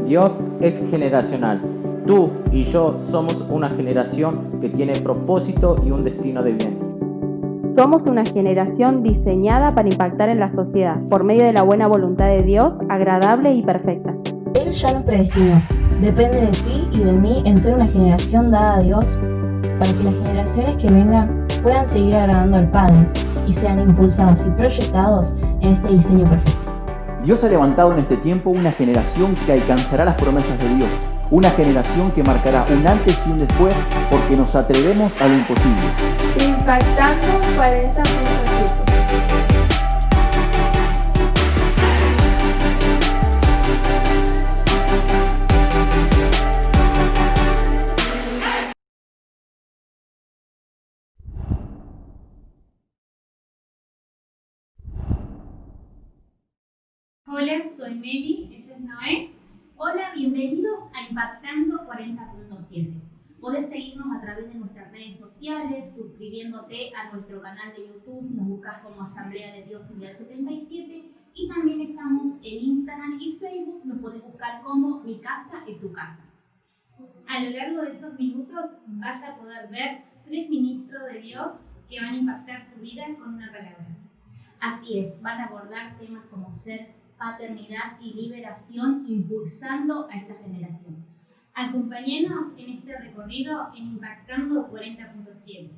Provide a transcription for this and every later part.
Dios es generacional. Tú y yo somos una generación que tiene propósito y un destino de bien. Somos una generación diseñada para impactar en la sociedad por medio de la buena voluntad de Dios, agradable y perfecta. Él ya nos predestinó. Depende de ti y de mí en ser una generación dada a Dios para que las generaciones que vengan puedan seguir agradando al Padre y sean impulsados y proyectados en este diseño perfecto. Dios ha levantado en este tiempo una generación que alcanzará las promesas de Dios. Una generación que marcará un antes y un después porque nos atrevemos a lo imposible. Impactando 40 puntos. Hola, soy Meli, ella es Noé. Hola, bienvenidos a Impactando 40.7. Podés seguirnos a través de nuestras redes sociales, suscribiéndote a nuestro canal de YouTube, nos buscas como Asamblea de Dios Filial 77 y también estamos en Instagram y Facebook, nos podés buscar como Mi Casa es Tu Casa. A lo largo de estos minutos vas a poder ver 3 ministros de Dios que van a impactar tu vida con una palabra. Así es, van a abordar temas como ser, paternidad y liberación, impulsando a esta generación. Acompáñenos en este recorrido en Impactando 40.7.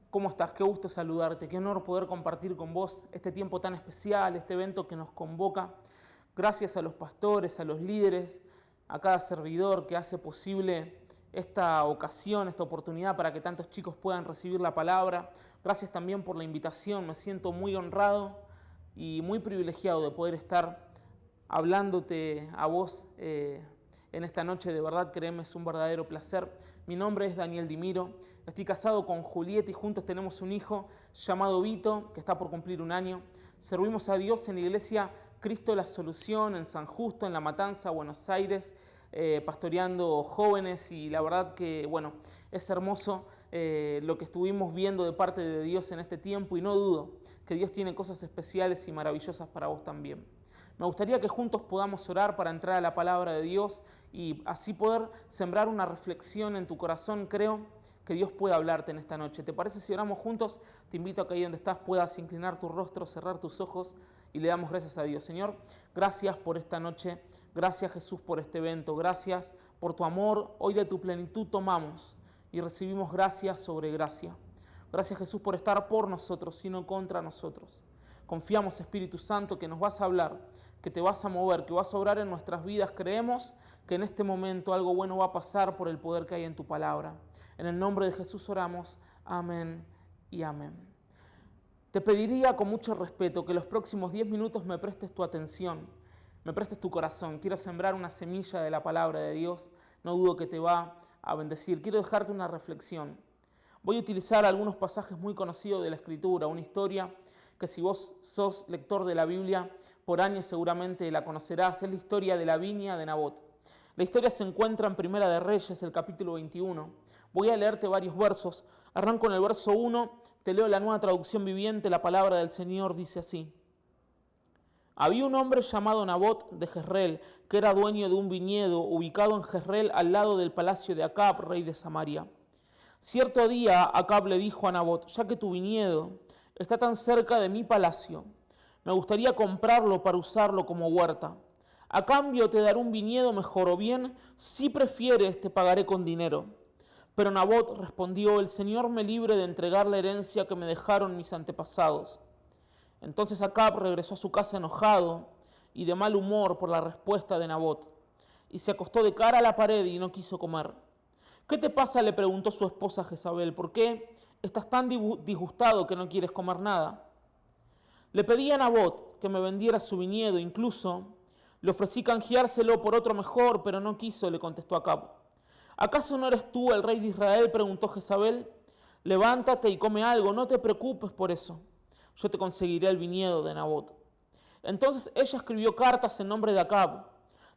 ¿Cómo estás? Qué gusto saludarte, qué honor poder compartir con vos este tiempo tan especial, este evento que nos convoca. Gracias a los pastores, a los líderes, a cada servidor que hace posible esta ocasión, esta oportunidad para que tantos chicos puedan recibir la palabra. Gracias también por la invitación, me siento muy honrado y muy privilegiado de poder estar hablándote a vos en esta noche. De verdad, créeme, es un verdadero placer. Mi nombre es Daniel Dimiro, estoy casado con Julieta y juntos tenemos un hijo llamado Vito, que está por cumplir 1 año. Servimos a Dios en la iglesia Cristo la Solución, en San Justo, en La Matanza, Buenos Aires, pastoreando jóvenes, y la verdad que, bueno, es hermoso lo que estuvimos viendo de parte de Dios en este tiempo, y no dudo que Dios tiene cosas especiales y maravillosas para vos también. Me gustaría que juntos podamos orar para entrar a la palabra de Dios y así poder sembrar una reflexión en tu corazón. Creo que Dios puede hablarte en esta noche. ¿Te parece si oramos juntos? Te invito a que ahí donde estás puedas inclinar tu rostro, cerrar tus ojos y le damos gracias a Dios. Señor, gracias por esta noche. Gracias, Jesús, por este evento. Gracias por tu amor. Hoy de tu plenitud tomamos y recibimos gracia sobre gracia. Gracias, Jesús, por estar por nosotros y no contra nosotros. Confiamos, Espíritu Santo, que nos vas a hablar, que te vas a mover, que vas a obrar en nuestras vidas. Creemos que en este momento algo bueno va a pasar por el poder que hay en tu palabra. En el nombre de Jesús oramos. Amén y amén. Te pediría con mucho respeto que los próximos 10 minutos me prestes tu atención, me prestes tu corazón. Quiero sembrar una semilla de la palabra de Dios. No dudo que te va a bendecir, quiero dejarte una reflexión. Voy a utilizar algunos pasajes muy conocidos de la Escritura, una historia que si vos sos lector de la Biblia, por años seguramente la conocerás. Es la historia de la viña de Nabot. La historia se encuentra en Primera de Reyes, el capítulo 21. Voy a leerte varios versos. Arranco en el verso 1, te leo la Nueva Traducción Viviente. La palabra del Señor dice así: Había un hombre llamado Nabot de Jezreel, que era dueño de un viñedo ubicado en Jezreel, al lado del palacio de Acab, rey de Samaria. Cierto día Acab le dijo a Nabot: ya que tu viñedo está tan cerca de mi palacio, me gustaría comprarlo para usarlo como huerta. A cambio te daré un viñedo mejor, o bien, si prefieres, te pagaré con dinero. Pero Nabot respondió: el Señor me libre de entregar la herencia que me dejaron mis antepasados. Entonces Acab regresó a su casa enojado y de mal humor por la respuesta de Nabot, y se acostó de cara a la pared y no quiso comer. ¿Qué te pasa?, le preguntó su esposa Jezabel. ¿Por qué estás tan disgustado que no quieres comer nada? Le pedí a Nabot que me vendiera su viñedo, incluso le ofrecí canjeárselo por otro mejor, pero no quiso, le contestó Acab. ¿Acaso no eres tú el rey de Israel?, preguntó Jezabel. Levántate y come algo, no te preocupes por eso. Yo te conseguiré el viñedo de Nabot. Entonces ella escribió cartas en nombre de Acab,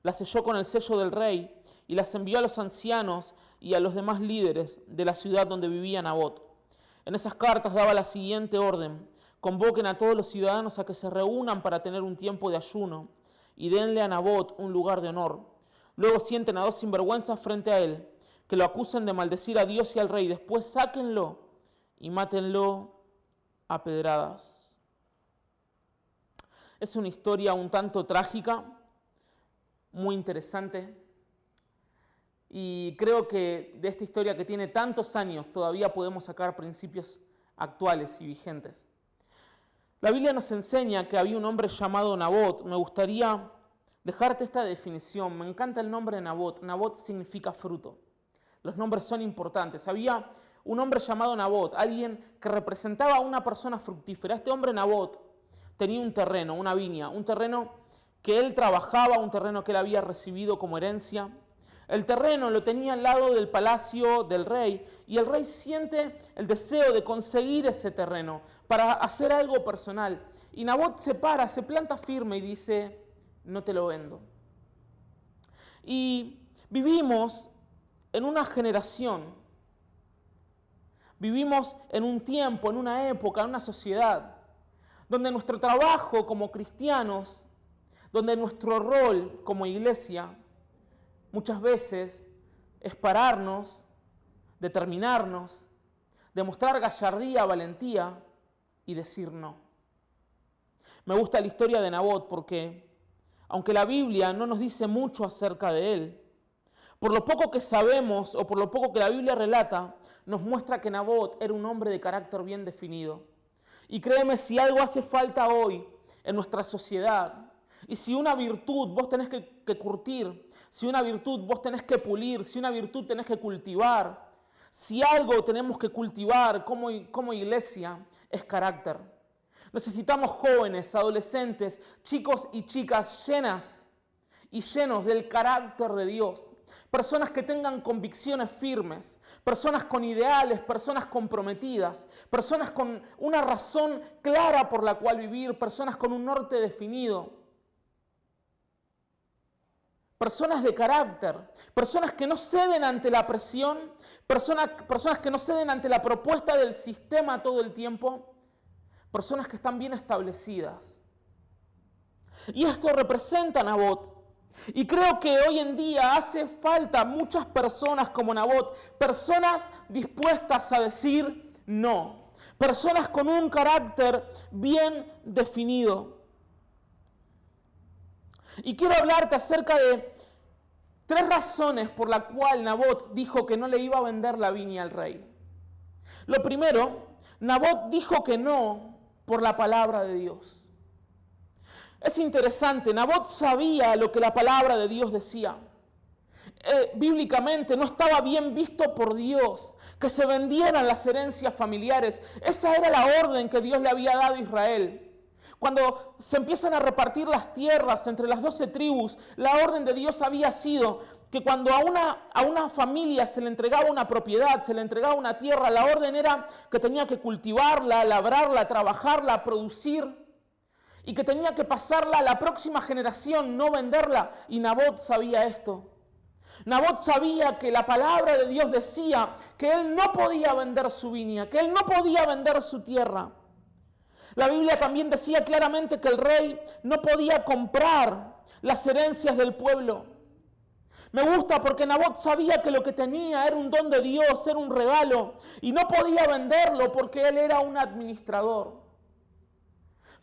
las selló con el sello del rey y las envió a los ancianos y a los demás líderes de la ciudad donde vivía Nabot. En esas cartas daba la siguiente orden: convoquen a todos los ciudadanos a que se reúnan para tener un tiempo de ayuno y denle a Nabot un lugar de honor. Luego sienten a dos sinvergüenzas frente a él, que lo acusen de maldecir a Dios y al rey. Después sáquenlo y mátenlo a pedradas. Es una historia un tanto trágica, muy interesante, y creo que de esta historia que tiene tantos años todavía podemos sacar principios actuales y vigentes. La Biblia nos enseña que había un hombre llamado Nabot. Me gustaría dejarte esta definición. Me encanta el nombre de Nabot. Nabot significa fruto. Los nombres son importantes. Había un hombre llamado Nabot, alguien que representaba a una persona fructífera. Este hombre Nabot tenía un terreno, una viña, un terreno que él trabajaba, un terreno que él había recibido como herencia. El terreno lo tenía al lado del palacio del rey, y el rey siente el deseo de conseguir ese terreno para hacer algo personal. Y Nabot se para, se planta firme y dice: no te lo vendo. Y vivimos en una generación, vivimos en un tiempo, en una época, en una sociedad, donde nuestro trabajo como cristianos, donde nuestro rol como iglesia, muchas veces es pararnos, determinarnos, demostrar gallardía, valentía y decir no. Me gusta la historia de Nabot porque, aunque la Biblia no nos dice mucho acerca de él, por lo poco que sabemos o por lo poco que la Biblia relata, nos muestra que Nabot era un hombre de carácter bien definido. Y créeme, si algo hace falta hoy en nuestra sociedad, y si una virtud vos tenés que curtir, si una virtud vos tenés que pulir, si una virtud tenés que cultivar, si algo tenemos que cultivar como iglesia, es carácter. Necesitamos jóvenes, adolescentes, chicos y chicas llenas y llenos del carácter de Dios. Personas que tengan convicciones firmes, personas con ideales, personas comprometidas, personas con una razón clara por la cual vivir, personas con un norte definido. Personas de carácter, personas que no ceden ante la presión, personas que no ceden ante la propuesta del sistema todo el tiempo, personas que están bien establecidas. Y esto representa a Nabot. Y creo que hoy en día hace falta muchas personas como Nabot, personas dispuestas a decir no, personas con un carácter bien definido. Y quiero hablarte acerca de 3 razones por las cuales Nabot dijo que no le iba a vender la viña al rey. Lo primero, Nabot dijo que no por la palabra de Dios. Es interesante, Nabot sabía lo que la palabra de Dios decía. Bíblicamente no estaba bien visto por Dios que se vendieran las herencias familiares. Esa era la orden que Dios le había dado a Israel. Cuando se empiezan a repartir las tierras entre las 12 tribus, la orden de Dios había sido que cuando a una familia se le entregaba una propiedad, se le entregaba una tierra, la orden era que tenía que cultivarla, labrarla, trabajarla, producir, y que tenía que pasarla a la próxima generación, no venderla. Y Nabot sabía esto. Nabot sabía que la palabra de Dios decía que él no podía vender su viña, que él no podía vender su tierra. La Biblia también decía claramente que el rey no podía comprar las herencias del pueblo. Me gusta porque Nabot sabía que lo que tenía era un don de Dios, era un regalo, y no podía venderlo porque él era un administrador.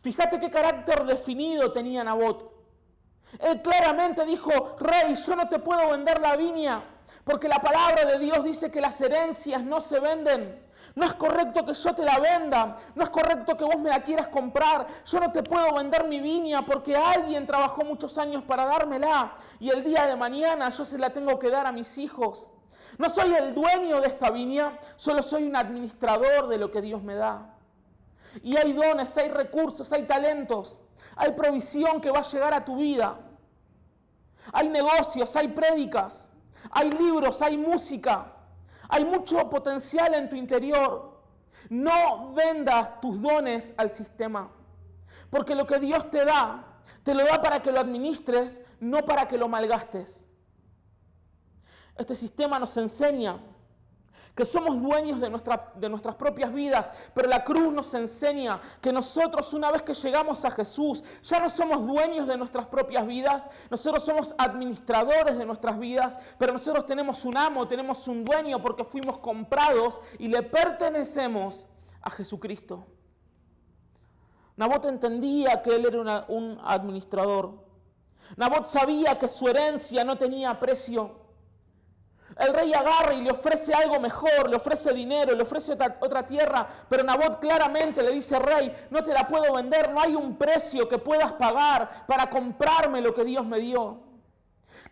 Fíjate qué carácter definido tenía Nabot. Él claramente dijo: rey, yo no te puedo vender la viña, porque la palabra de Dios dice que las herencias no se venden. No es correcto que yo te la venda, no es correcto que vos me la quieras comprar. Yo no te puedo vender mi viña porque alguien trabajó muchos años para dármela y el día de mañana yo se la tengo que dar a mis hijos. No soy el dueño de esta viña, solo soy un administrador de lo que Dios me da. Y hay dones, hay recursos, hay talentos, hay provisión que va a llegar a tu vida. Hay negocios, hay prédicas, hay libros, hay música. Hay mucho potencial en tu interior. No vendas tus dones al sistema. Porque lo que Dios te lo da para que lo administres, no para que lo malgastes. Este sistema nos enseña que somos dueños de nuestras propias vidas, pero la cruz nos enseña que nosotros, una vez que llegamos a Jesús, ya no somos dueños de nuestras propias vidas, nosotros somos administradores de nuestras vidas, pero nosotros tenemos un amo, tenemos un dueño porque fuimos comprados y le pertenecemos a Jesucristo. Nabot entendía que él era un administrador. Nabot sabía que su herencia no tenía precio. El rey agarra y le ofrece algo mejor, le ofrece dinero, le ofrece otra tierra, pero Nabot claramente le dice: rey, no te la puedo vender, no hay un precio que puedas pagar para comprarme lo que Dios me dio.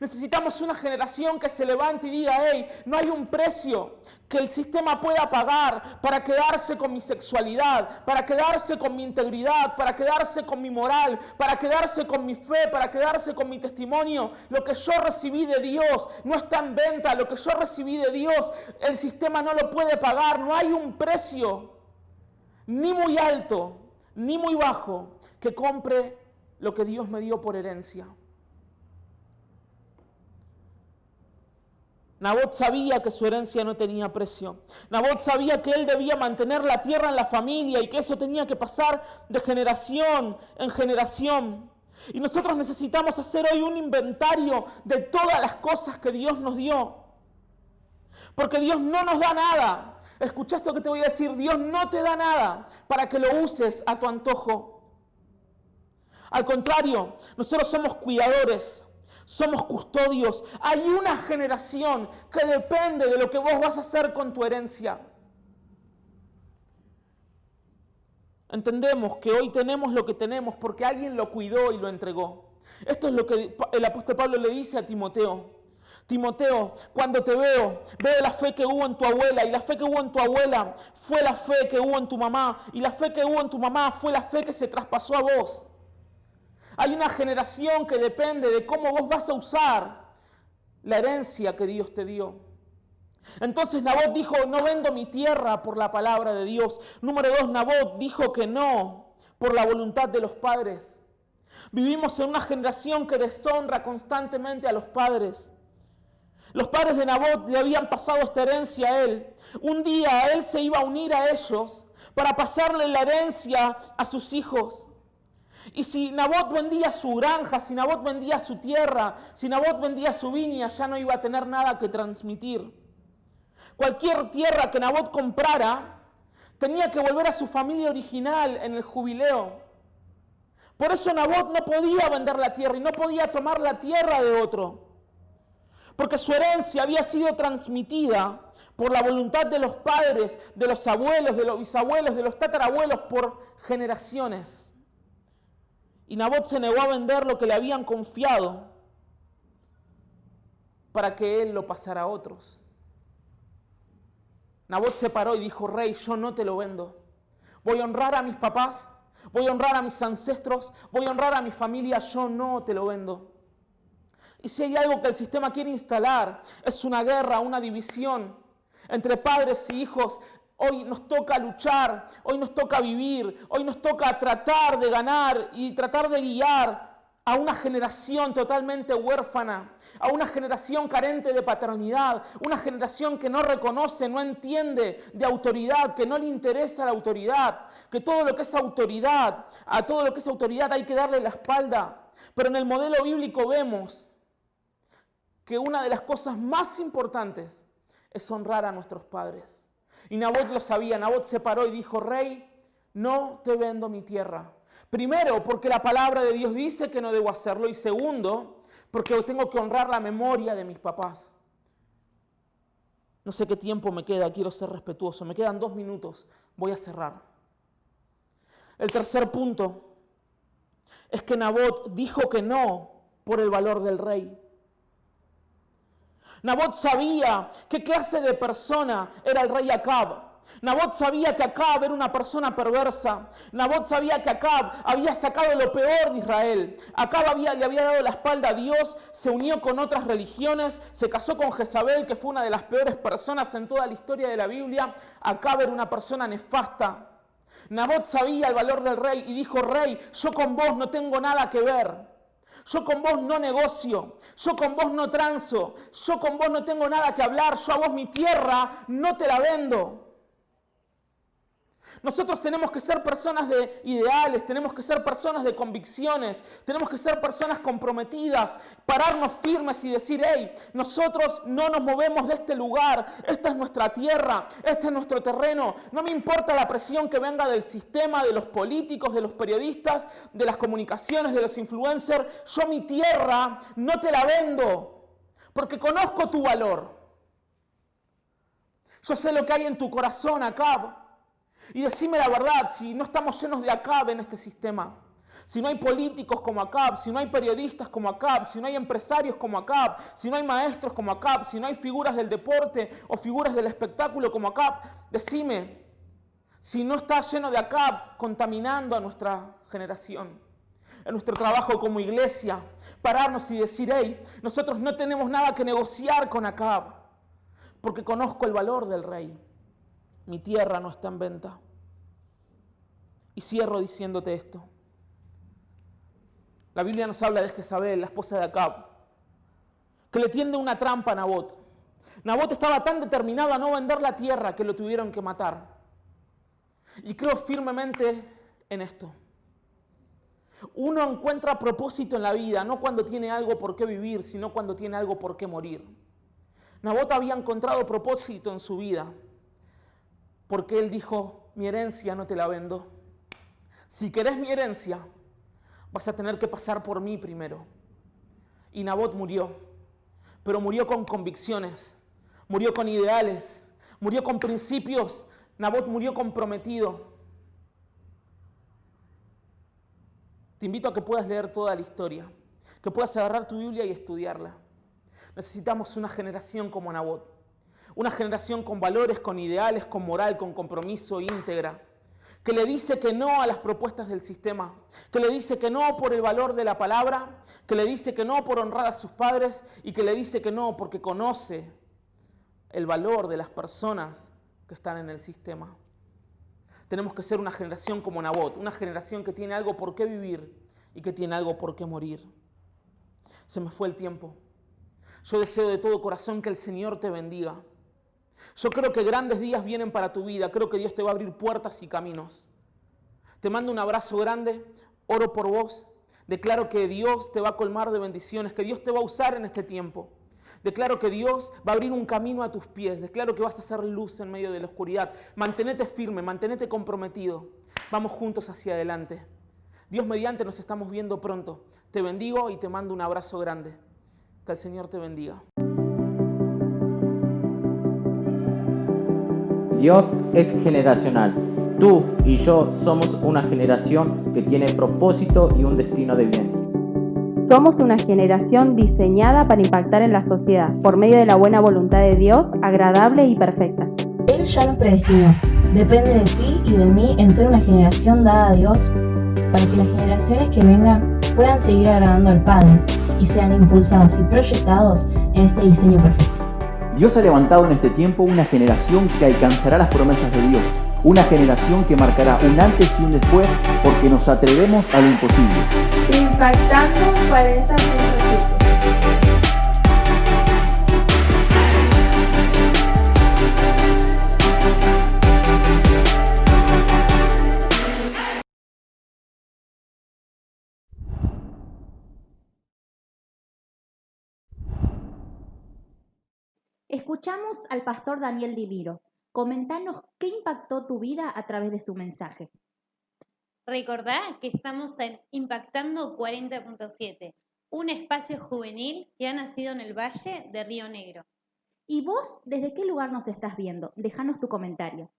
Necesitamos una generación que se levante y diga: hey, no hay un precio que el sistema pueda pagar para quedarse con mi sexualidad, para quedarse con mi integridad, para quedarse con mi moral, para quedarse con mi fe, para quedarse con mi testimonio. Lo que yo recibí de Dios no está en venta, lo que yo recibí de Dios el sistema no lo puede pagar. No hay un precio, ni muy alto, ni muy bajo, que compre lo que Dios me dio por herencia. Nabot sabía que su herencia no tenía precio. Nabot sabía que él debía mantener la tierra en la familia y que eso tenía que pasar de generación en generación. Y nosotros necesitamos hacer hoy un inventario de todas las cosas que Dios nos dio. Porque Dios no nos da nada. Escucha esto que te voy a decir: Dios no te da nada para que lo uses a tu antojo. Al contrario, nosotros somos cuidadores. Somos custodios. Hay una generación que depende de lo que vos vas a hacer con tu herencia. Entendemos que hoy tenemos lo que tenemos porque alguien lo cuidó y lo entregó. Esto es lo que el apóstol Pablo le dice a Timoteo. Timoteo, cuando te veo la fe que hubo en tu abuela, y la fe que hubo en tu abuela fue la fe que hubo en tu mamá, y la fe que hubo en tu mamá fue la fe que se traspasó a vos. Hay una generación que depende de cómo vos vas a usar la herencia que Dios te dio. Entonces Nabot dijo: no vendo mi tierra por la palabra de Dios. Número 2, Nabot dijo que no por la voluntad de los padres. Vivimos en una generación que deshonra constantemente a los padres. Los padres de Nabot le habían pasado esta herencia a él. Un día él se iba a unir a ellos para pasarle la herencia a sus hijos. Y si Nabot vendía su granja, si Nabot vendía su tierra, si Nabot vendía su viña, ya no iba a tener nada que transmitir. Cualquier tierra que Nabot comprara tenía que volver a su familia original en el jubileo. Por eso Nabot no podía vender la tierra y no podía tomar la tierra de otro. Porque su herencia había sido transmitida por la voluntad de los padres, de los abuelos, de los bisabuelos, de los tatarabuelos por generaciones. Y Nabot se negó a vender lo que le habían confiado para que él lo pasara a otros. Nabot se paró y dijo: rey, yo no te lo vendo. Voy a honrar a mis papás, voy a honrar a mis ancestros, voy a honrar a mi familia, yo no te lo vendo. Y si hay algo que el sistema quiere instalar, es una guerra, una división entre padres y hijos. Hoy nos toca luchar, hoy nos toca vivir, hoy nos toca tratar de ganar y tratar de guiar a una generación totalmente huérfana, a una generación carente de paternidad, una generación que no reconoce, no entiende de autoridad, que no le interesa la autoridad, que todo lo que es autoridad, a todo lo que es autoridad hay que darle la espalda. Pero en el modelo bíblico vemos que una de las cosas más importantes es honrar a nuestros padres. Y Nabot lo sabía. Nabot se paró y dijo: rey, no te vendo mi tierra. Primero, porque la palabra de Dios dice que no debo hacerlo. Y segundo, porque tengo que honrar la memoria de mis papás. No sé qué tiempo me queda, quiero ser respetuoso. Me quedan 2 minutos, voy a cerrar. El tercer punto es que Nabot dijo que no por el valor del rey. Nabot sabía qué clase de persona era el rey Acab. Nabot sabía que Acab era una persona perversa. Nabot sabía que Acab había sacado lo peor de Israel. Acab le había dado la espalda a Dios, se unió con otras religiones, se casó con Jezabel, que fue una de las peores personas en toda la historia de la Biblia. Acab era una persona nefasta. Nabot sabía el valor del rey y dijo: rey, yo con vos no tengo nada que ver. Yo con vos no negocio, yo con vos no transo, yo con vos no tengo nada que hablar, yo a vos mi tierra no te la vendo. Nosotros tenemos que ser personas de ideales, tenemos que ser personas de convicciones, tenemos que ser personas comprometidas, pararnos firmes y decir: hey, nosotros no nos movemos de este lugar, esta es nuestra tierra, este es nuestro terreno, no me importa la presión que venga del sistema, de los políticos, de los periodistas, de las comunicaciones, de los influencers, yo mi tierra no te la vendo, porque conozco tu valor. Yo sé lo que hay en tu corazón, Acab. Y decime la verdad, si no estamos llenos de Acab en este sistema, si no hay políticos como Acab, si no hay periodistas como Acab, si no hay empresarios como Acab, si no hay maestros como Acab, si no hay figuras del deporte o figuras del espectáculo como Acab, decime si no está lleno de Acab contaminando a nuestra generación, en nuestro trabajo como iglesia, pararnos y decir: hey, nosotros no tenemos nada que negociar con Acab, porque conozco el valor del rey. Mi tierra no está en venta. Y cierro diciéndote esto. La Biblia nos habla de Jezabel, la esposa de Acab, que le tiende una trampa a Nabot. Nabot estaba tan determinado a no vender la tierra que lo tuvieron que matar. Y creo firmemente en esto. Uno encuentra propósito en la vida, no cuando tiene algo por qué vivir, sino cuando tiene algo por qué morir. Nabot había encontrado propósito en su vida, porque él dijo: mi herencia no te la vendo. Si querés mi herencia, vas a tener que pasar por mí primero. Y Nabot murió, pero murió con convicciones, murió con ideales, murió con principios. Nabot murió comprometido. Te invito a que puedas leer toda la historia, que puedas agarrar tu Biblia y estudiarla. Necesitamos una generación como Nabot. Una generación con valores, con ideales, con moral, con compromiso íntegra, que le dice que no a las propuestas del sistema, que le dice que no por el valor de la palabra, que le dice que no por honrar a sus padres y que le dice que no porque conoce el valor de las personas que están en el sistema. Tenemos que ser una generación como Nabot, una generación que tiene algo por qué vivir y que tiene algo por qué morir. Se me fue el tiempo. Yo deseo de todo corazón que el Señor te bendiga. Yo creo que grandes días vienen para tu vida. Creo que Dios te va a abrir puertas y caminos. Te mando un abrazo grande. Oro por vos. Declaro que Dios te va a colmar de bendiciones, que Dios te va a usar en este tiempo. Declaro que Dios va a abrir un camino a tus pies. Declaro que vas a hacer luz en medio de la oscuridad. Mantenete firme, mantenete comprometido. Vamos juntos hacia adelante. Dios mediante nos estamos viendo pronto. Te bendigo y te mando un abrazo grande. Que el Señor te bendiga. Dios es generacional. Tú y yo somos una generación que tiene propósito y un destino de bien. Somos una generación diseñada para impactar en la sociedad por medio de la buena voluntad de Dios, agradable y perfecta. Él ya nos predestinó. Depende de ti y de mí en ser una generación dada a Dios para que las generaciones que vengan puedan seguir agradando al Padre y sean impulsados y proyectados en este diseño perfecto. Dios ha levantado en este tiempo una generación que alcanzará las promesas de Dios, una generación que marcará un antes y un después porque nos atrevemos a lo imposible. Impactando 40.7. Escuchamos al pastor Daniel Dimiro. Comentanos qué impactó tu vida a través de su mensaje. Recordá que estamos en Impactando 40.7, un espacio juvenil que ha nacido en el Valle de Río Negro. ¿Y vos desde qué lugar nos estás viendo? Déjanos tu comentario.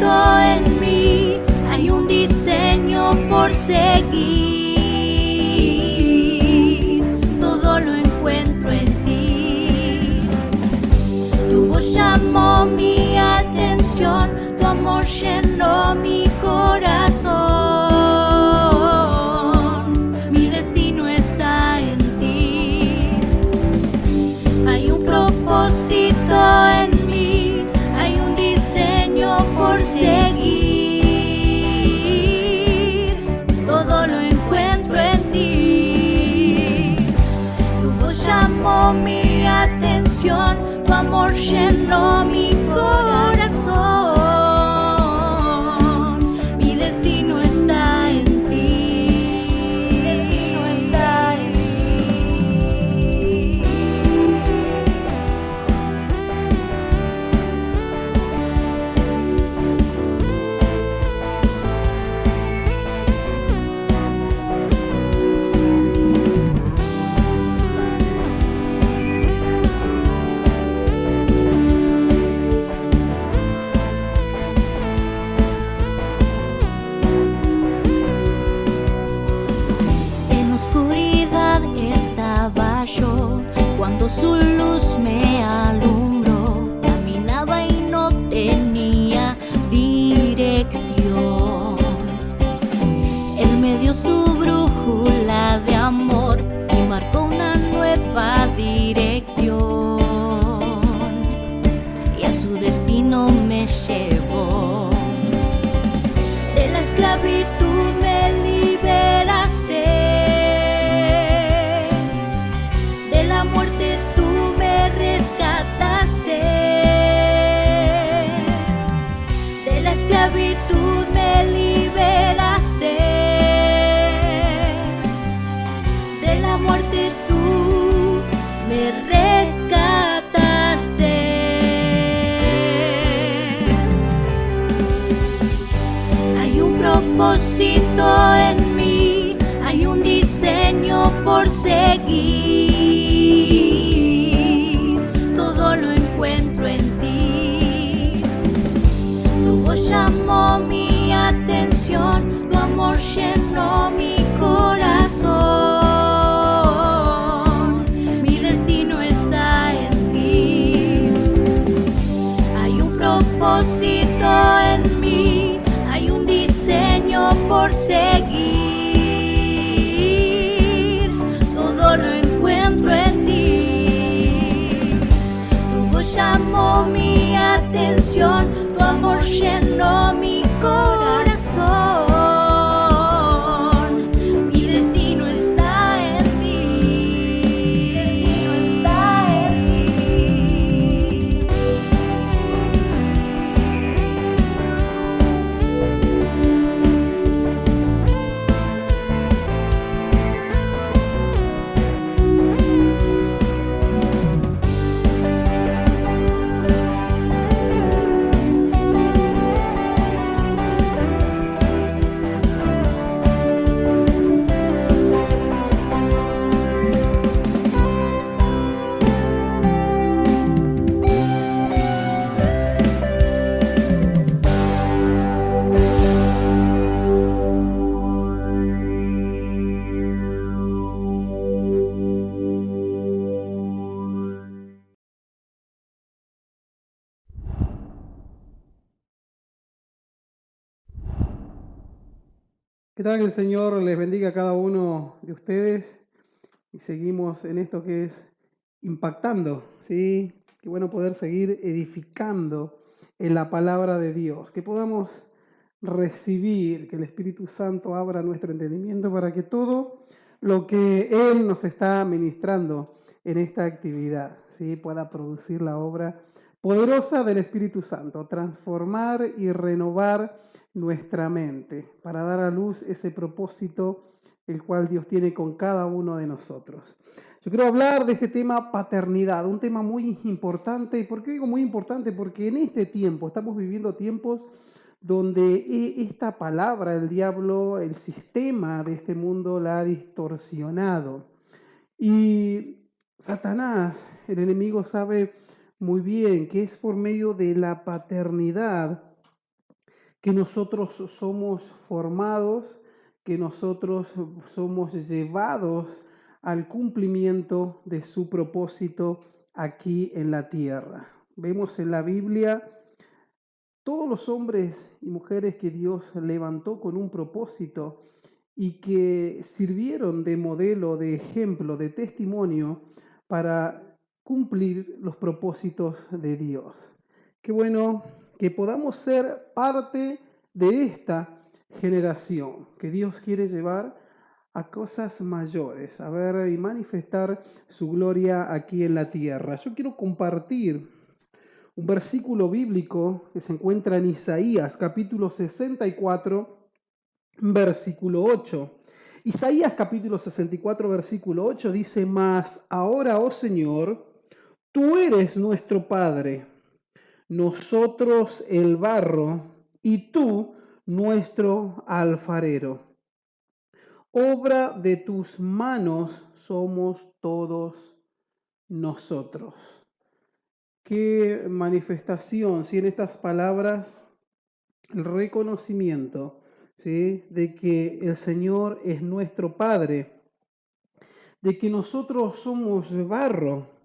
En mí hay un diseño por seguir, todo lo encuentro en ti. Tu voz llamó mi atención, tu amor llenó mi corazón. Mi destino está en ti. Hay un propósito en mí, hay un diseño por seguir, todo lo encuentro en ti. Tu voz llamó mi atención, tu amor llenó mi corazón. Mi destino está en ti. Mi destino está en ti. Cuando su luz me alumbró, caminaba y no tenía dirección. Él me dio su brújula de amor y marcó una nueva dirección. Y a su destino me llevó. De la esclavitud me liberaste. De la muerte tú me rescataste, de la esclavitud me liberaste, de la muerte propósito en mí, hay un diseño por seguir. Todo lo encuentro en ti. Tu voz llamó mi atención, tu amor llenó mi corazón. Mi destino está en ti. Hay un propósito en mí, hay un diseño por seguir. Todo lo encuentro en ti. Tu voz llamó mi atención, tu amor llenó mi corazón. Mi destino está en ti. Está en ti. ¿Qué tal? Que el Señor les bendiga a cada uno de ustedes y seguimos en esto que es impactando, ¿sí? Qué bueno poder seguir edificando en la palabra de Dios, que podamos recibir, que el Espíritu Santo abra nuestro entendimiento para que todo lo que Él nos está ministrando en esta actividad, ¿sí? Pueda producir la obra poderosa del Espíritu Santo, transformar y renovar nuestra mente para dar a luz ese propósito el cual Dios tiene con cada uno de nosotros. Yo quiero hablar de este tema paternidad, un tema muy importante. ¿Y por qué digo muy importante? Porque en este tiempo, estamos viviendo tiempos donde esta palabra, el diablo, el sistema de este mundo la ha distorsionado. Y Satanás, el enemigo, sabe muy bien que es por medio de la paternidad que nosotros somos formados, que nosotros somos llevados al cumplimiento de su propósito aquí en la tierra. Vemos en la Biblia todos los hombres y mujeres que Dios levantó con un propósito y que sirvieron de modelo, de ejemplo, de testimonio para cumplir los propósitos de Dios. Qué bueno que podamos ser parte de esta generación que Dios quiere llevar a cosas mayores, a ver y manifestar su gloria aquí en la tierra. Yo quiero compartir un versículo bíblico que se encuentra en Isaías, capítulo 64, versículo 8. Isaías, capítulo 64, versículo 8 dice: Mas ahora, oh Señor, tú eres nuestro Padre, nosotros el barro y tú nuestro alfarero. Obra de tus manos somos todos nosotros. Qué manifestación, ¿sí? En estas palabras, el reconocimiento, ¿sí? De que el Señor es nuestro Padre, de que nosotros somos barro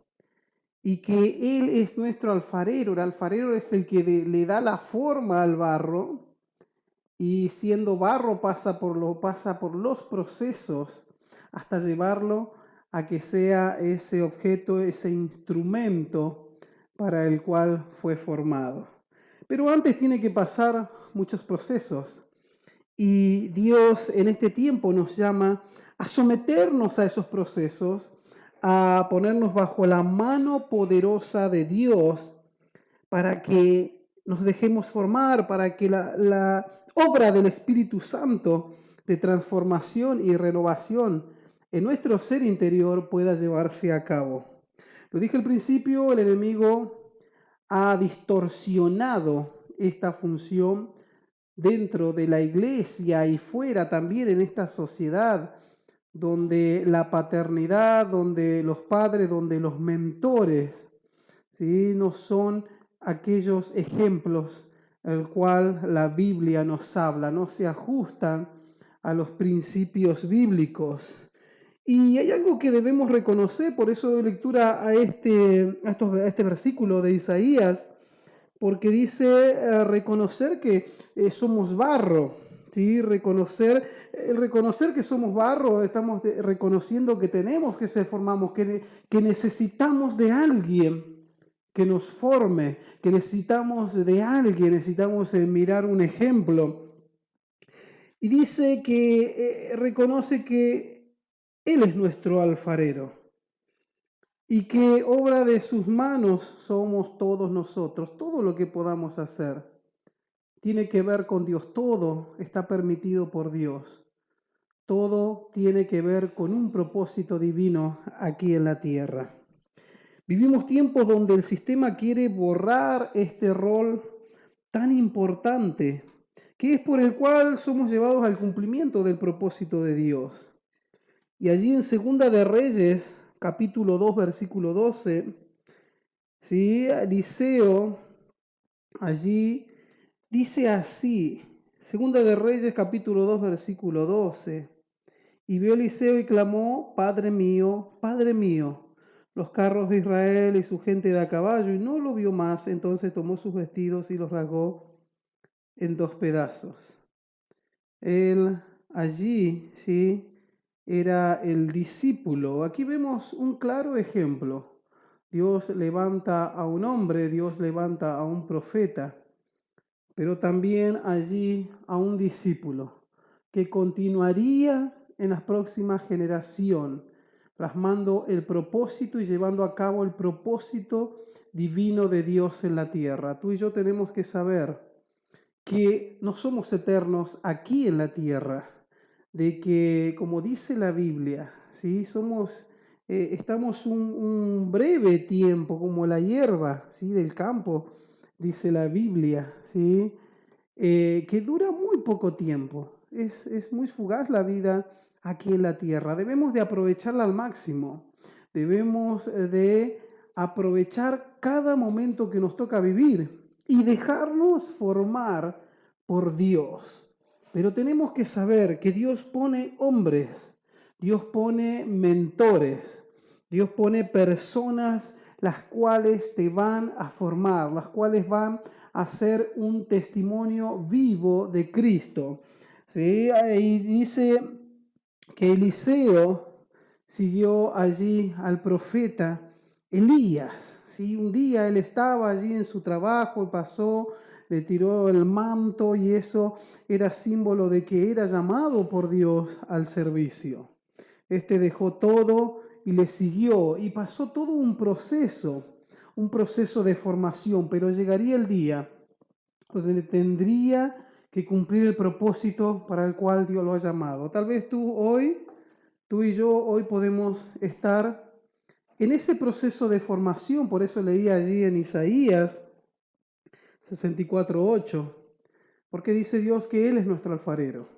y que Él es nuestro alfarero. El alfarero es el que le da la forma al barro, y siendo barro pasa por los procesos hasta llevarlo a que sea ese objeto, ese instrumento para el cual fue formado. Pero antes tiene que pasar muchos procesos, y Dios en este tiempo nos llama a someternos a esos procesos, a ponernos bajo la mano poderosa de Dios para que nos dejemos formar, para que la obra del Espíritu Santo de transformación y renovación en nuestro ser interior pueda llevarse a cabo. Lo dije al principio, el enemigo ha distorsionado esta función dentro de la iglesia y fuera también en esta sociedad, donde la paternidad, donde los padres, donde los mentores, ¿sí?, no son aquellos ejemplos al cual la Biblia nos habla, no se ajustan a los principios bíblicos. Y hay algo que debemos reconocer, por eso doy lectura a este versículo de Isaías, porque dice reconocer que somos barro, ¿sí? Reconocer que somos barro, estamos reconociendo que tenemos que ser formados, que necesitamos de alguien que nos forme, que necesitamos de alguien, necesitamos mirar un ejemplo. Y dice que reconoce que Él es nuestro alfarero y que obra de sus manos somos todos nosotros. Todo lo que podamos hacer tiene que ver con Dios, todo está permitido por Dios. Todo tiene que ver con un propósito divino aquí en la tierra. Vivimos tiempos donde el sistema quiere borrar este rol tan importante, que es por el cual somos llevados al cumplimiento del propósito de Dios. Y allí en Segunda de Reyes, capítulo 2, versículo 12, ¿sí?, Eliseo allí dice así, Segunda de Reyes, capítulo 2, versículo 12, y vio Eliseo y clamó, Padre mío, los carros de Israel y su gente de a caballo, y no lo vio más. Entonces tomó sus vestidos y los rasgó en 2 pedazos. Él allí, ¿sí?, era el discípulo. Aquí vemos un claro ejemplo. Dios levanta a un hombre, Dios levanta a un profeta, pero también allí a un discípulo que continuaría en la próxima generación, plasmando el propósito y llevando a cabo el propósito divino de Dios en la tierra. Tú y yo tenemos que saber que no somos eternos aquí en la tierra, de que, como dice la Biblia, ¿sí?, estamos un breve tiempo como la hierba, ¿sí?, del campo, dice la Biblia, ¿sí?, que dura muy poco tiempo. Es muy fugaz la vida aquí en la tierra. Debemos de aprovecharla al máximo. Debemos de aprovechar cada momento que nos toca vivir y dejarnos formar por Dios. Pero tenemos que saber que Dios pone hombres, Dios pone mentores, Dios pone personas las cuales te van a formar, las cuales van a ser un testimonio vivo de Cristo. ¿Sí? Y dice que Eliseo siguió allí al profeta Elías. ¿Sí? Un día él estaba allí en su trabajo y pasó, le tiró el manto y eso era símbolo de que era llamado por Dios al servicio. Este dejó todo y le siguió y pasó todo un proceso de formación, pero llegaría el día donde tendría que cumplir el propósito para el cual Dios lo ha llamado. Tal vez tú y yo hoy podemos estar en ese proceso de formación, por eso leí allí en Isaías 64:8, porque dice Dios que Él es nuestro alfarero.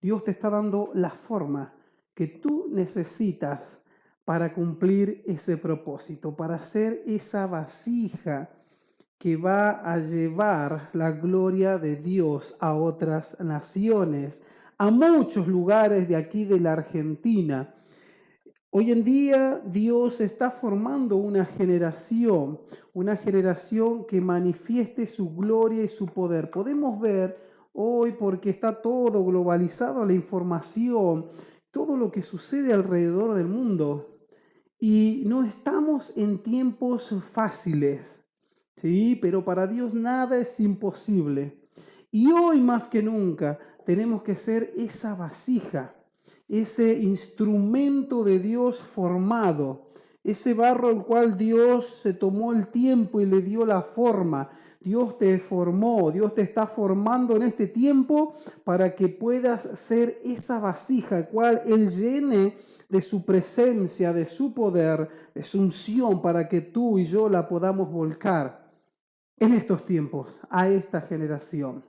Dios te está dando la forma que tú necesitas para cumplir ese propósito, para ser esa vasija que va a llevar la gloria de Dios a otras naciones, a muchos lugares de aquí de la Argentina. Hoy en día Dios está formando una generación que manifieste su gloria y su poder. Podemos ver hoy, porque está todo globalizado, la información, todo lo que sucede alrededor del mundo. Y no estamos en tiempos fáciles, ¿sí? Pero para Dios nada es imposible. Y hoy más que nunca tenemos que ser esa vasija, ese instrumento de Dios formado, ese barro al cual Dios se tomó el tiempo y le dio la forma. Dios te formó, Dios te está formando en este tiempo para que puedas ser esa vasija al cual Él llene de su presencia, de su poder, de su unción, para que tú y yo la podamos volcar en estos tiempos a esta generación.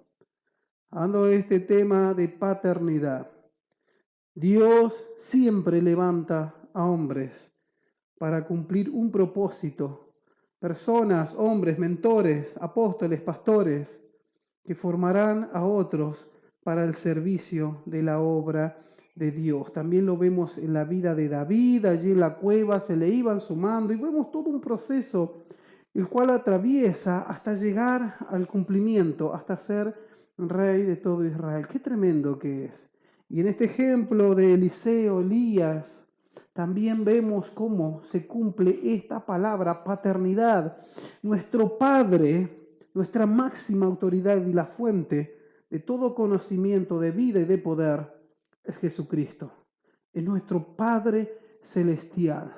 hablando de este tema de paternidad. Dios siempre levanta a hombres para cumplir un propósito. Personas, hombres, mentores, apóstoles, pastores, que formarán a otros para el servicio de la obra de Dios. También lo vemos en la vida de David, allí en la cueva se le iban sumando y vemos todo un proceso el cual atraviesa hasta llegar al cumplimiento, hasta ser rey de todo Israel. Qué tremendo que es. Y en este ejemplo de Eliseo, Elías, también vemos cómo se cumple esta palabra, paternidad. Nuestro Padre, nuestra máxima autoridad y la fuente de todo conocimiento de vida y de poder es Jesucristo. Es nuestro Padre celestial.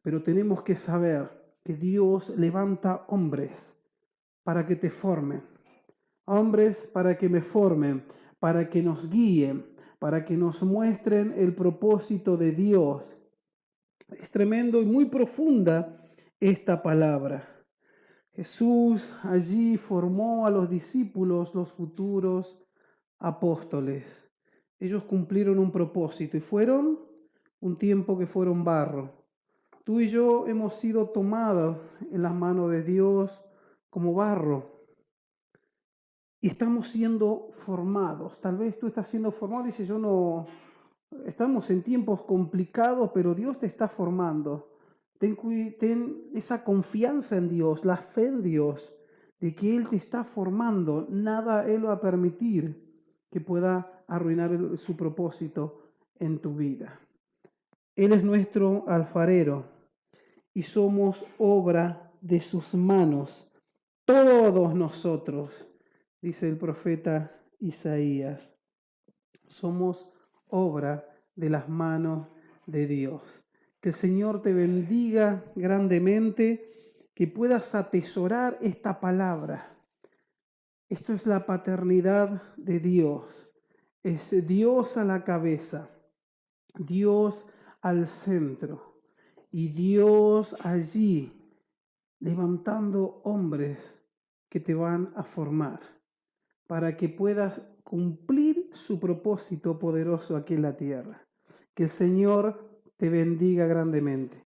Pero tenemos que saber que Dios levanta hombres para que te formen. Hombres para que me formen, para que nos guíen, para que nos muestren el propósito de Dios. Es tremendo y muy profunda esta palabra. Jesús allí formó a los discípulos, los futuros apóstoles. Ellos cumplieron un propósito y fueron un tiempo que fueron barro. Tú y yo hemos sido tomados en las manos de Dios como barro. Y estamos siendo formados. Tal vez tú estás siendo formado y dices, yo no... Estamos en tiempos complicados, pero Dios te está formando. Ten esa confianza en Dios, la fe en Dios, de que Él te está formando. Nada Él va a permitir que pueda arruinar su propósito en tu vida. Él es nuestro alfarero y somos obra de sus manos. Todos nosotros, dice el profeta Isaías, somos obra de las manos de Dios. Que el Señor te bendiga grandemente, que puedas atesorar esta palabra. Esto es la paternidad de Dios. Es Dios a la cabeza, Dios al centro y Dios allí levantando hombres que te van a formar para que puedas cumplir su propósito poderoso aquí en la tierra. Que el Señor te bendiga grandemente.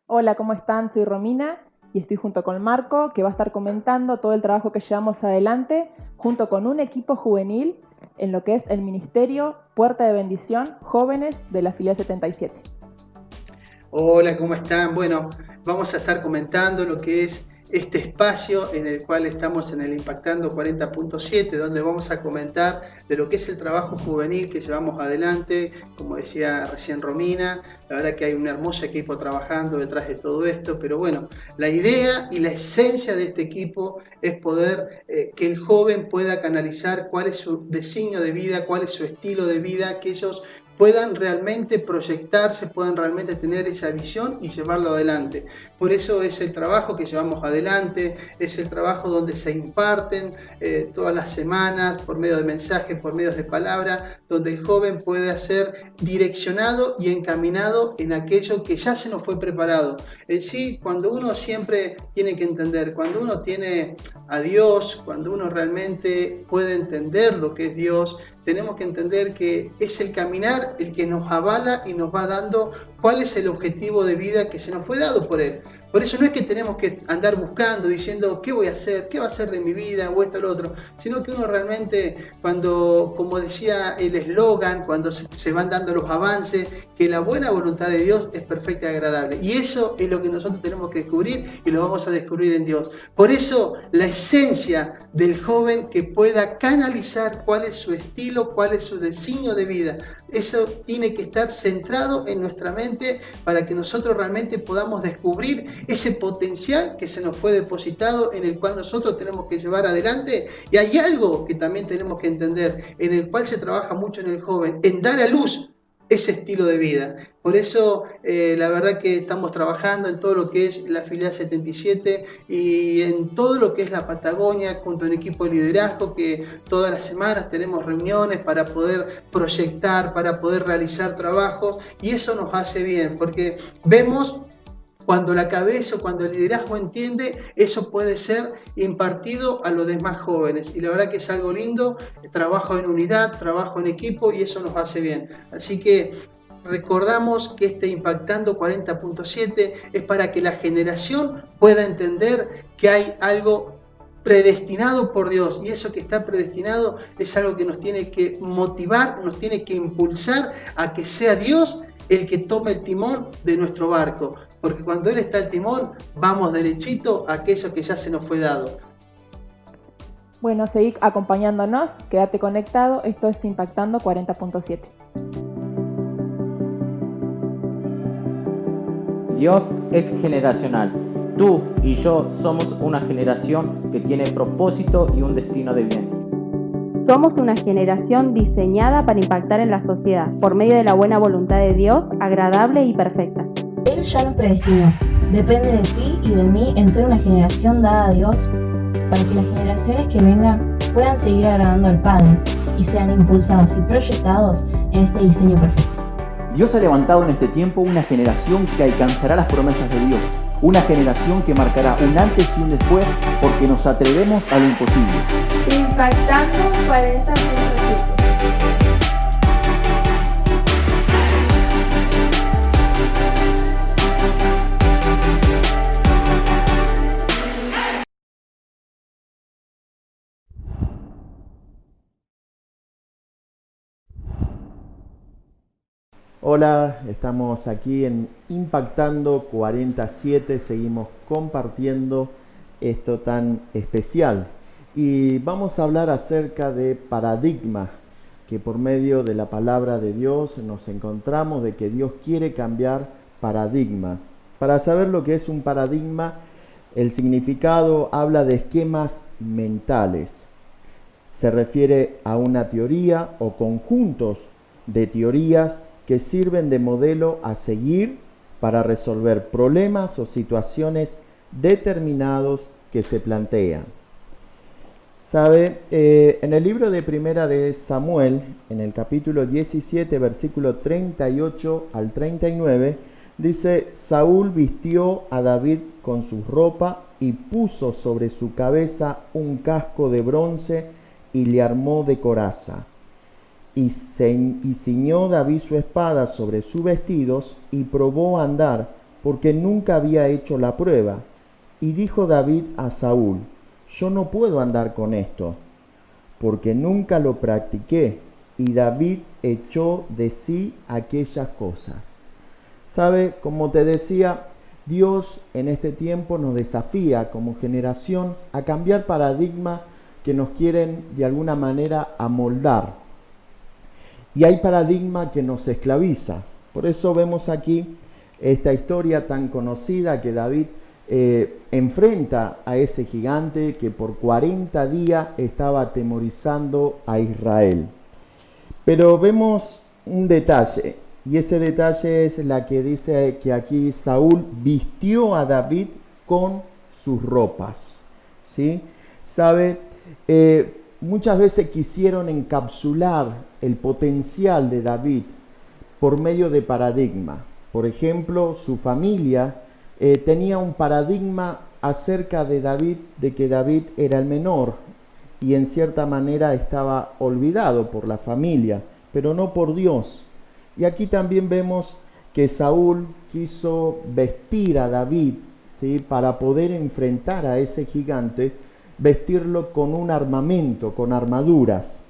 Hola, ¿cómo están? Soy Romina y estoy junto con Marco, que va a estar comentando todo el trabajo que llevamos adelante junto con un equipo juvenil en lo que es el Ministerio Puerta de Bendición Jóvenes de la Filial 77. Hola, ¿cómo están? Bueno, vamos a estar comentando lo que es este espacio en el cual estamos en el Impactando 40.7, donde vamos a comentar de lo que es el trabajo juvenil que llevamos adelante. Como decía recién Romina, la verdad que hay un hermoso equipo trabajando detrás de todo esto, pero bueno, la idea y la esencia de este equipo es poder que el joven pueda canalizar cuál es su designio de vida, cuál es su estilo de vida, que ellos puedan realmente proyectarse, puedan realmente tener esa visión y llevarlo adelante. Por eso es el trabajo que llevamos adelante, es el trabajo donde se imparten todas las semanas por medio de mensajes, por medio de palabra, donde el joven puede ser direccionado y encaminado en aquello que ya se nos fue preparado. En sí, cuando uno siempre tiene que entender, cuando uno tiene a Dios, cuando uno realmente puede entender lo que es Dios, tenemos que entender que es el caminar el que nos avala y nos va dando cuál es el objetivo de vida que se nos fue dado por Él. Por eso no es que tenemos que andar buscando, diciendo qué voy a hacer, qué va a ser de mi vida o esto o lo otro, sino que uno realmente, cuando, como decía el eslogan, cuando se van dando los avances, que la buena voluntad de Dios es perfecta y agradable. Y eso es lo que nosotros tenemos que descubrir y lo vamos a descubrir en Dios. Por eso la esencia del joven que pueda canalizar cuál es su estilo, cuál es su designio de vida. Eso tiene que estar centrado en nuestra mente para que nosotros realmente podamos descubrir ese potencial que se nos fue depositado, en el cual nosotros tenemos que llevar adelante. Y hay algo que también tenemos que entender, en el cual se trabaja mucho en el joven, en dar a luz ese estilo de vida. Por eso la verdad que estamos trabajando en todo lo que es la Filial 77 y en todo lo que es la Patagonia, junto a un equipo de liderazgo que todas las semanas tenemos reuniones para poder proyectar, para poder realizar trabajos, y eso nos hace bien porque vemos cuando la cabeza o cuando el liderazgo entiende, eso puede ser impartido a los demás jóvenes. Y la verdad que es algo lindo, trabajo en unidad, trabajo en equipo y eso nos hace bien. Así que recordamos que este Impactando 40.7 es para que la generación pueda entender que hay algo predestinado por Dios, y eso que está predestinado es algo que nos tiene que motivar, nos tiene que impulsar a que sea Dios el que tome el timón de nuestro barco, porque cuando Él está al timón, vamos derechito a aquello que ya se nos fue dado. Bueno, seguí acompañándonos, quédate conectado, esto es Impactando 40.7. Dios es generacional. Tú y yo somos una generación que tiene propósito y un destino de bien. Somos una generación diseñada para impactar en la sociedad por medio de la buena voluntad de Dios, agradable y perfecta. Él ya nos predestinó. Depende de ti y de mí en ser una generación dada a Dios para que las generaciones que vengan puedan seguir agradando al Padre y sean impulsados y proyectados en este diseño perfecto. Dios ha levantado en este tiempo una generación que alcanzará las promesas de Dios. Una generación que marcará un antes y un después porque nos atrevemos a lo imposible. Impactando 40.7. Hola, estamos aquí en Impactando 47, seguimos compartiendo esto tan especial y vamos a hablar acerca de paradigma, que por medio de la palabra de Dios nos encontramos de que Dios quiere cambiar paradigma. Para saber lo que es un paradigma, el significado habla de esquemas mentales. Se refiere a una teoría o conjuntos de teorías que sirven de modelo a seguir para resolver problemas o situaciones determinados que se plantean. ¿Sabe? En el libro de Primera de Samuel, en el capítulo 17, versículo 38 al 39, dice: Saúl vistió a David con su ropa y puso sobre su cabeza un casco de bronce y le armó de coraza. Y ciñó David su espada sobre sus vestidos y probó a andar, porque nunca había hecho la prueba. Y dijo David a Saúl: yo no puedo andar con esto, porque nunca lo practiqué. Y David echó de sí aquellas cosas. ¿Sabe? Como te decía, Dios en este tiempo nos desafía como generación a cambiar paradigmas que nos quieren de alguna manera amoldar. Y hay paradigma que nos esclaviza. Por eso vemos aquí esta historia tan conocida que David enfrenta a ese gigante que por 40 días estaba atemorizando a Israel. Pero vemos un detalle, y ese detalle es la que dice que aquí Saúl vistió a David con sus ropas. ¿Sí? ¿Sabe? Muchas veces quisieron encapsular el potencial de David por medio de paradigma. Por ejemplo, su familia tenía un paradigma acerca de David, de que David era el menor y en cierta manera estaba olvidado por la familia, pero no por Dios. Y aquí también vemos que Saúl quiso vestir a David, ¿sí? Para poder enfrentar a ese gigante, vestirlo con un armamento, con armaduras.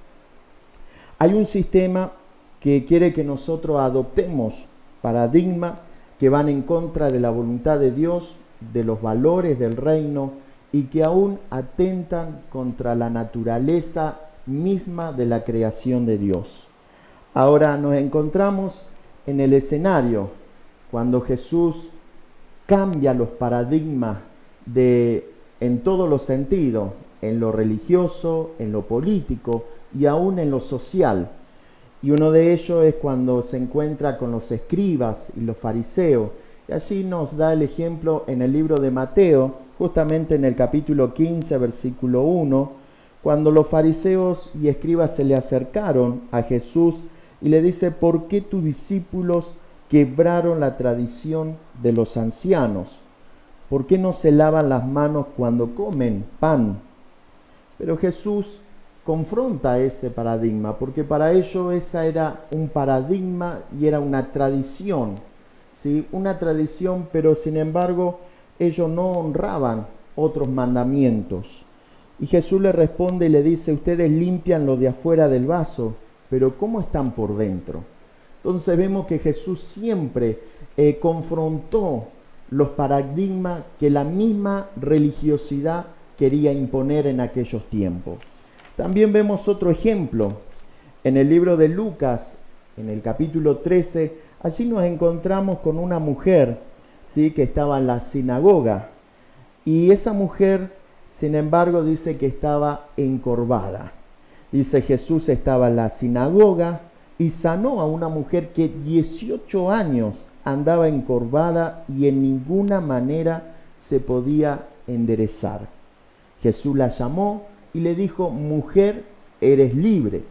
Hay un sistema que quiere que nosotros adoptemos paradigmas que van en contra de la voluntad de Dios, de los valores del reino y que aún atentan contra la naturaleza misma de la creación de Dios. Ahora nos encontramos en el escenario cuando Jesús cambia los paradigmas en todos los sentidos, en lo religioso, en lo político y aún en lo social. Y uno de ellos es cuando se encuentra con los escribas y los fariseos. Y allí nos da el ejemplo en el libro de Mateo, justamente en el capítulo 15, versículo 1, cuando los fariseos y escribas se le acercaron a Jesús y le dice: ¿por qué tus discípulos quebraron la tradición de los ancianos. ¿Por qué no se lavan las manos cuando comen pan? Pero Jesús confronta ese paradigma, porque para ellos esa era un paradigma y era una tradición, ¿sí? Una tradición, pero sin embargo ellos no honraban otros mandamientos. Y Jesús le responde y le dice, ustedes limpian lo de afuera del vaso, pero ¿cómo están por dentro? Entonces vemos que Jesús siempre confrontó los paradigmas que la misma religiosidad quería imponer en aquellos tiempos. También vemos otro ejemplo en el libro de Lucas, en el capítulo 13. Allí nos encontramos con una mujer, ¿sí?, que estaba en la sinagoga, y esa mujer, sin embargo, dice que estaba encorvada. Dice, Jesús estaba en la sinagoga y sanó a una mujer que 18 años andaba encorvada y en ninguna manera se podía enderezar. Jesús la llamó y le dijo, mujer, eres libre.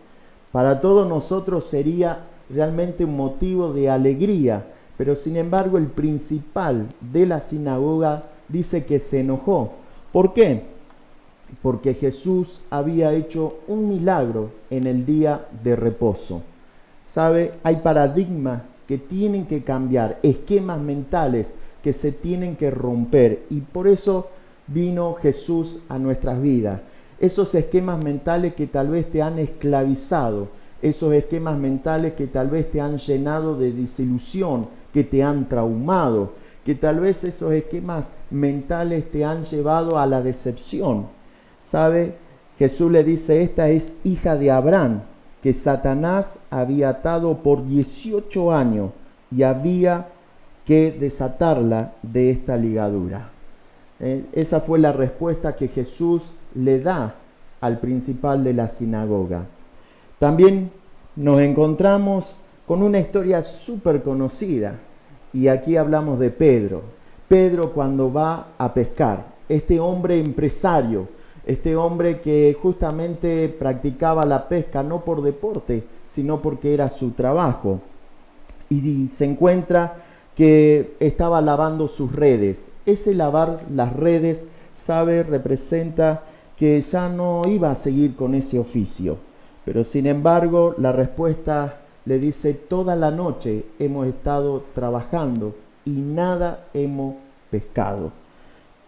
Para todos nosotros sería realmente un motivo de alegría, pero sin embargo el principal de la sinagoga dice que se enojó. ¿Por qué? Porque Jesús había hecho un milagro en el día de reposo. ¿Sabe? Hay paradigmas que tienen que cambiar, esquemas mentales que se tienen que romper, y por eso vino Jesús a nuestras vidas. Esos esquemas mentales que tal vez te han esclavizado, esos esquemas mentales que tal vez te han llenado de desilusión, que te han traumado, que tal vez esos esquemas mentales te han llevado a la decepción. ¿Sabe? Jesús le dice, esta es hija de Abraham, que Satanás había atado por 18 años y había que desatarla de esta ligadura. Esa fue la respuesta que Jesús le da al principal de la sinagoga. También nos encontramos con una historia súper conocida, y aquí hablamos de Pedro. Pedro cuando va a pescar, este hombre empresario, este hombre que justamente practicaba la pesca no por deporte, sino porque era su trabajo, y se encuentra que estaba lavando sus redes. Ese lavar las redes, sabe, representa que ya no iba a seguir con ese oficio. Pero sin embargo, la respuesta le dice, toda la noche hemos estado trabajando y nada hemos pescado.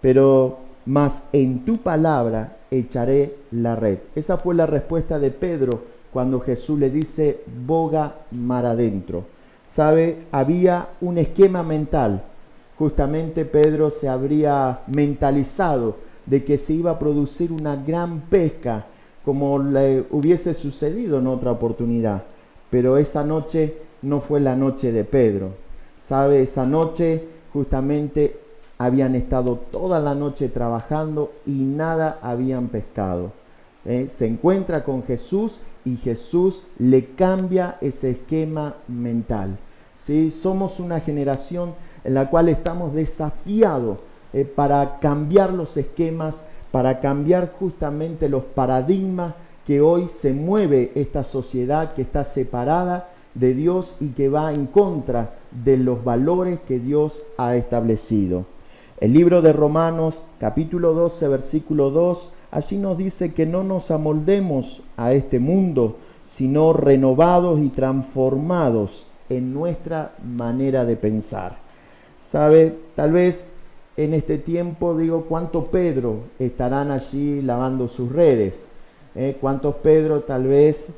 Pero más en tu palabra echaré la red. Esa fue la respuesta de Pedro cuando Jesús le dice, boga mar adentro. ¿Sabe? Había un esquema mental. Justamente Pedro se habría mentalizado de que se iba a producir una gran pesca, como le hubiese sucedido en otra oportunidad. Pero esa noche no fue la noche de Pedro. ¿Sabe? Esa noche justamente habían estado toda la noche trabajando y nada habían pescado. Se encuentra con Jesús y Jesús le cambia ese esquema mental. ¿Sí? Somos una generación en la cual estamos desafiados para cambiar los esquemas, para cambiar justamente los paradigmas que hoy se mueve esta sociedad que está separada de Dios y que va en contra de los valores que Dios ha establecido. El libro de Romanos, capítulo 12, versículo 2, allí nos dice que no nos amoldemos a este mundo, sino renovados y transformados en nuestra manera de pensar. ¿Sabe? Tal vez en este tiempo, digo, ¿cuántos Pedro estarán allí lavando sus redes? ¿Cuántos Pedro tal vez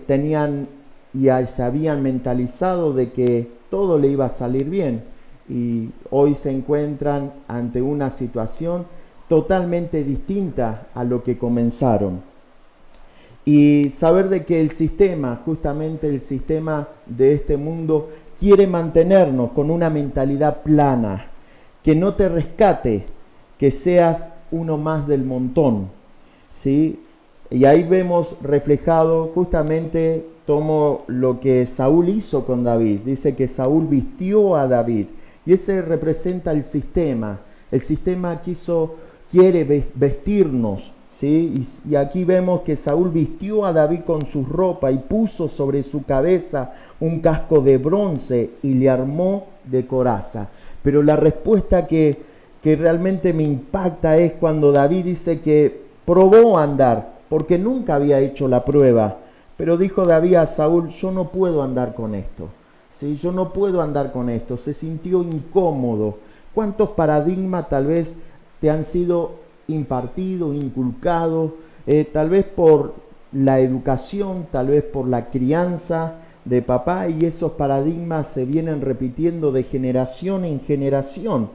tenían y se habían mentalizado de que todo le iba a salir bien? Y hoy se encuentran ante una situación totalmente distinta a lo que comenzaron. Y saber de que el sistema, justamente el sistema de este mundo, quiere mantenernos con una mentalidad plana, que no te rescate, que seas uno más del montón, ¿sí? Y ahí vemos reflejado justamente como lo que Saúl hizo con David. Dice que Saúl vistió a David. Y ese representa el sistema. El sistema quiere vestirnos, ¿sí? Y aquí vemos que Saúl vistió a David con su ropa y puso sobre su cabeza un casco de bronce y le armó de coraza. Pero la respuesta que realmente me impacta es cuando David dice que probó andar, porque nunca había hecho la prueba. Pero dijo David a Saúl, yo no puedo andar con esto. ¿Sí? Yo no puedo andar con esto. Se sintió incómodo. ¿Cuántos paradigmas tal vez te han sido impartidos, inculcados? Tal vez por la educación, tal vez por la crianza de papá, y esos paradigmas se vienen repitiendo de generación en generación.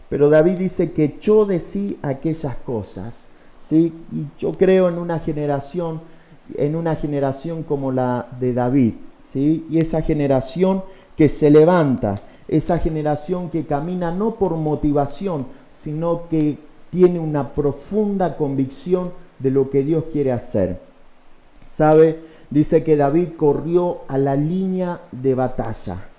Pero David dice que echó de sí aquellas cosas, ¿sí? Y yo creo en una generación como la de David, ¿sí? Y esa generación que se levanta, esa generación que camina no por motivación, sino que tiene una profunda convicción de lo que Dios quiere hacer. ¿Sabe? Dice que David corrió a la línea de batalla.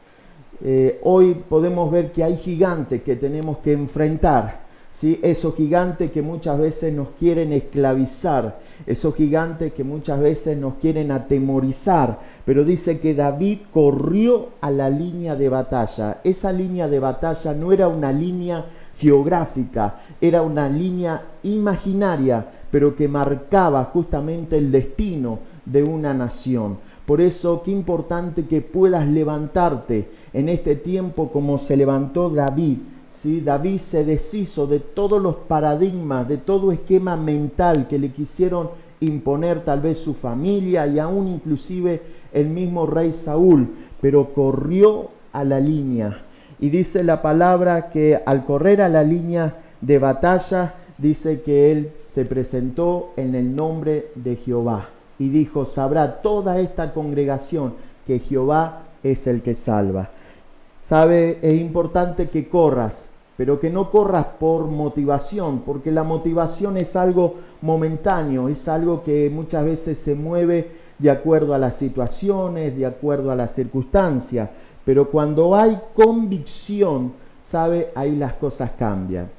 Hoy podemos ver que hay gigantes que tenemos que enfrentar, ¿sí? Esos gigantes que muchas veces nos quieren esclavizar, esos gigantes que muchas veces nos quieren atemorizar, pero dice que David corrió a la línea de batalla. Esa línea de batalla no era una línea geográfica, era una línea imaginaria, pero que marcaba justamente el destino de una nación. Por eso, qué importante que puedas levantarte en este tiempo como se levantó David. ¿Sí? David se deshizo de todos los paradigmas, de todo esquema mental que le quisieron imponer tal vez su familia y aún inclusive el mismo rey Saúl, pero corrió a la línea. Y dice la palabra que al correr a la línea de batalla, dice que él se presentó en el nombre de Jehová. Y dijo, sabrá toda esta congregación que Jehová es el que salva. ¿Sabe? Es importante que corras, pero que no corras por motivación, porque la motivación es algo momentáneo, es algo que muchas veces se mueve de acuerdo a las situaciones, de acuerdo a las circunstancias. Pero cuando hay convicción, ¿sabe? Ahí las cosas cambian.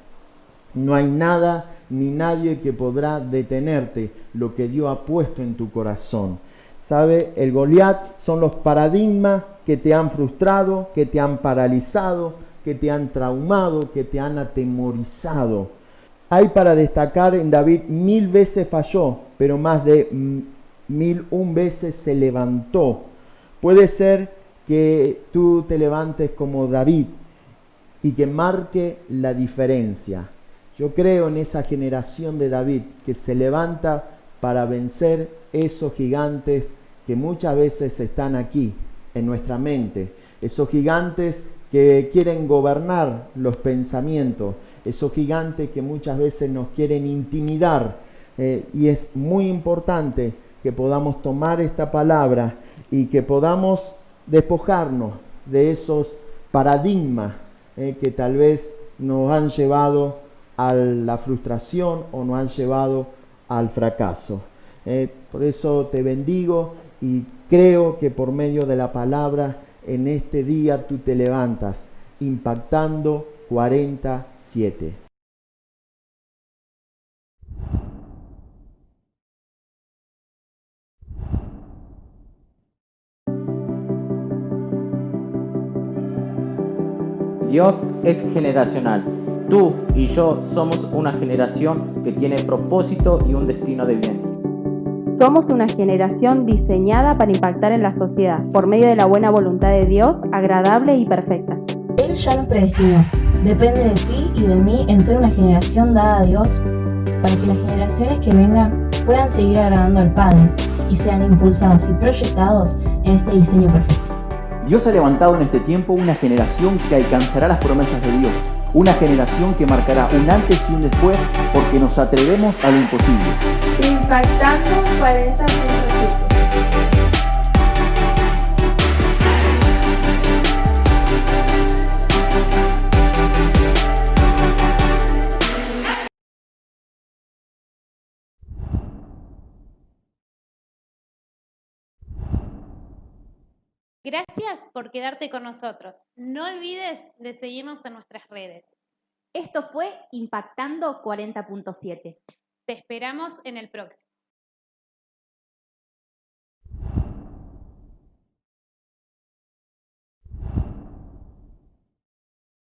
No hay nada ni nadie que podrá detenerte lo que Dios ha puesto en tu corazón. ¿Sabe? El Goliat son los paradigmas que te han frustrado, que te han paralizado, que te han traumado, que te han atemorizado. Hay para destacar en David 1000 veces falló, pero más de 1001 veces se levantó. Puede ser que tú te levantes como David y que marque la diferencia. Yo creo en esa generación de David que se levanta para vencer esos gigantes que muchas veces están aquí en nuestra mente. Esos gigantes que quieren gobernar los pensamientos. Esos gigantes que muchas veces nos quieren intimidar. Y es muy importante que podamos tomar esta palabra y que podamos despojarnos de esos paradigmas que tal vez nos han llevado a la frustración o nos han llevado al fracaso. Por eso te bendigo y creo que por medio de la palabra en este día tú te levantas impactando 47. Dios es generacional. Tú y yo somos una generación que tiene propósito y un destino de bien. Somos una generación diseñada para impactar en la sociedad por medio de la buena voluntad de Dios, agradable y perfecta. Él ya nos predestinó. Depende de ti y de mí en ser una generación dada a Dios para que las generaciones que vengan puedan seguir agradando al Padre y sean impulsados y proyectados en este diseño perfecto. Dios ha levantado en este tiempo una generación que alcanzará las promesas de Dios. Una generación que marcará un antes y un después porque nos atrevemos a lo imposible. Impactando 40.7. Gracias por quedarte con nosotros. No olvides de seguirnos en nuestras redes. Esto fue Impactando 40.7. Te esperamos en el próximo.